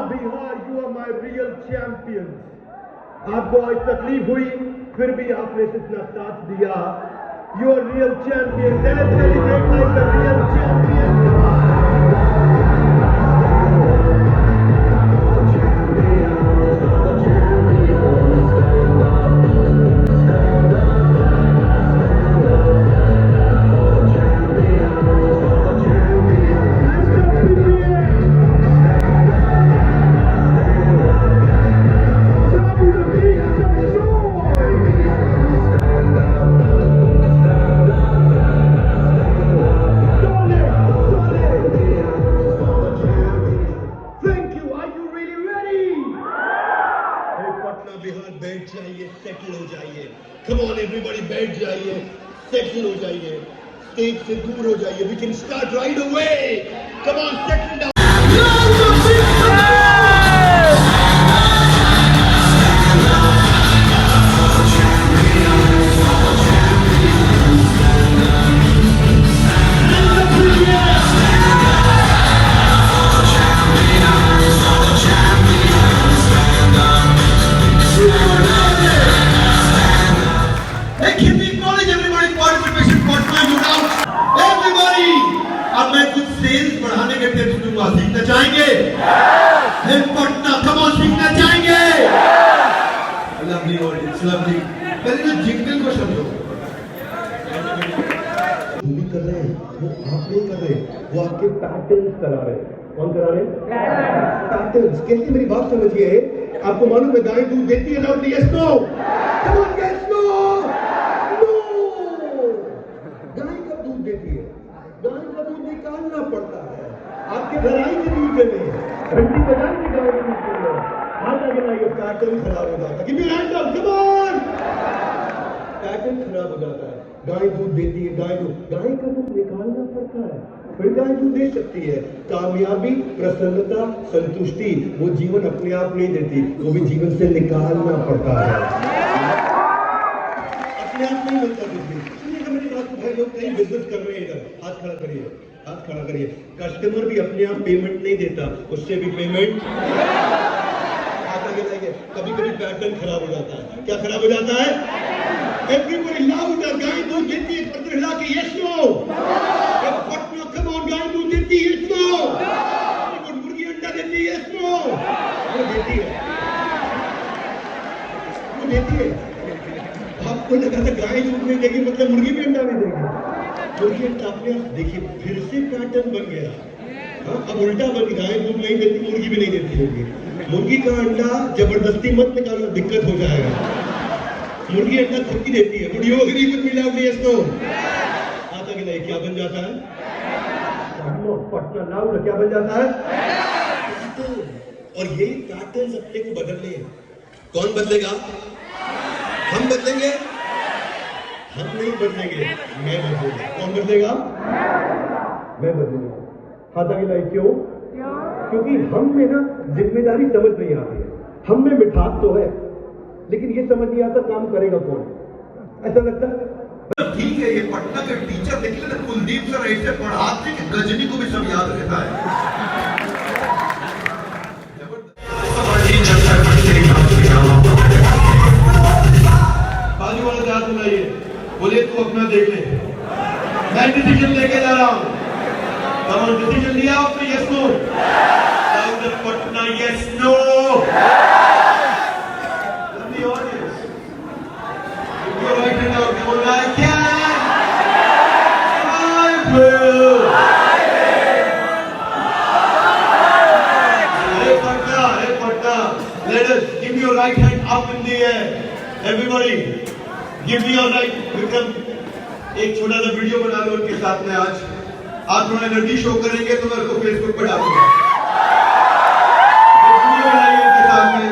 Bihar, you are my real champion. आपको आज तकलीफ हुई, फिर भी आपने इतना साथ दिया। You are real champion. Let's celebrate like the real champion. Come on everybody, बैठ जाइए, सेटल हो जाइए, स्टेज से दूर हो जाइए. We can start right away. Come on, settle down. सीखना चाहेंगे? पटना, कम ऑन, सीखना चाहेंगे? Lovely audience, lovely. पहले ना जिंगल को समझो। वो भी कर रहे हैं, वो आप नहीं कर रहे, वो आपके पैटर्न्स करा रहे हैं। कौन करा रहे हैं? पैटर्न्स। कैसे, मेरी बात समझिए। आपको मालूम है गाय दूध देती है? Loudly yes no. Come on, yes no. No. गाय कब दूध देती है? गाय का दूध निकालना पड़ता है। आपके घर आई के दूध देने, घंटी बजाई के गाय के दूध देने, हाथ आगे लाइए, पैटर्न खराब हो जाता है। Give me hands up, come on. Pattern खराब हो जाता है। गाय दूध देती है, गाय का दूध निकालना पड़ता है, फिर गाय दूध दे सकती है। कामयाबी, प्रसन्नता, संतुष्टि वो जीवन अपने आप नहीं देती, वो भी जीवन से निकालना पड़ता है। अपने आप नहीं मिलता कुछ भी। सुनिएगा मेरी बात को, भाई लोग कहीं बिजनेस कर रहे हैं, इधर हाथ खड़ा करिए, हाथ खड़ा करिए। कस्टमर भी अपने आप पेमेंट नहीं देता, उससे भी पेमेंट आता है। कभी कभी पैटर्न खराब हो जाता है। क्या खराब हो जाता है? Everybody loud. गाय दूध देती है, पर्दे हिला के yes no. Patna, come on, गाय दूध देती है, यस नो। मुर्गी अंडा देती है, यस नो। वो देती है, वो देती है। आपको लगा था गाय दूध नहीं देगी मतलब मुर्गी भी अंडा नहीं देगी। मुर्गी अंडा अपने आप देखिए, फिर से पैटर्न बन गया। अब उल्टा बन, गाय दूध नहीं देती, मुर्गी भी नहीं देती होगी। मुर्गी का अंडा जबरदस्ती मत निकालना, दिक्कत हो जाएगा। मुर्गी अंडा खुद ही देती है। बुढ़ी हो गई कुछ मिला इसको आता कि नहीं, क्या बन जाता है? पटना लाउड, क्या बन जाता है? और यही पैटर्न अपने को बदलने हैं। कौन बदलेगा? हम बदलेंगे? हम नहीं बदलेंगे, मैं बदलूंगा। कौन बदलेगा? मैं बदलूंगा। हाथ आगे लाइए। क्यों? क्योंकि हम में ना जिम्मेदारी समझ नहीं आती है। हम में मिठास तो है, लेकिन ये समझ नहीं आता काम करेगा कौन। ऐसा लगता है ठीक है, ये पटना के टीचर देखिए ना, कुलदीप सर ऐसे पढ़ाते कि गजनी को भी सब याद रहता है। बाजू वाला याद बुलाइए, बोले तू अपना देख ले, मैं डिसीजन लेके जा रहा हूँ। डिसीजन लिया आपने? Yes no. Patna, yes no. Right now, come on, I can. I will. Hey Patna, let us give your right hand up in the air. Everybody, give me your right. Vikram, एक छोटा सा video बना लो उनके साथ में। आज आप थोड़ा एनर्जी शो करेंगे तो मैं उसको फेसबुक पर डालूंगा। वीडियो बनाइए उनके साथ में।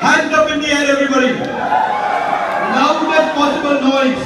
Hands up in the air, everybody. Loudest possible noise.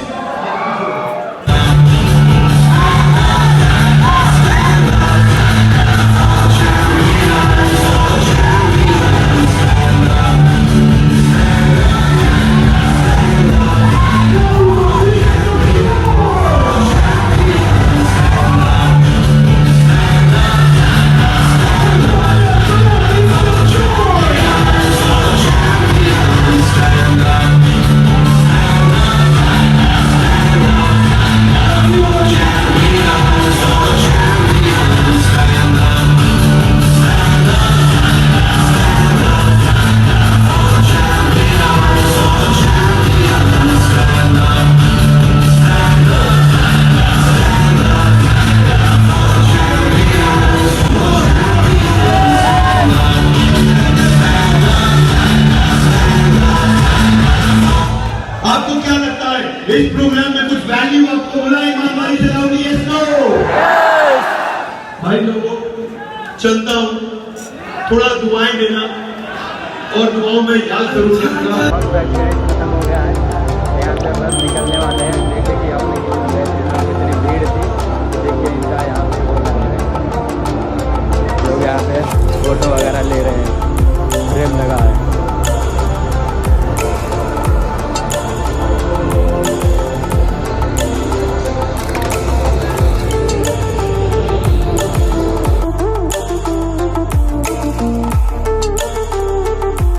चलता हूँ, थोड़ा दुआएं देना और दुआओं में याद जरूर रखना। खत्म हो गया है, यहाँ से बस निकलने वाले हैं, जैसे कि हमने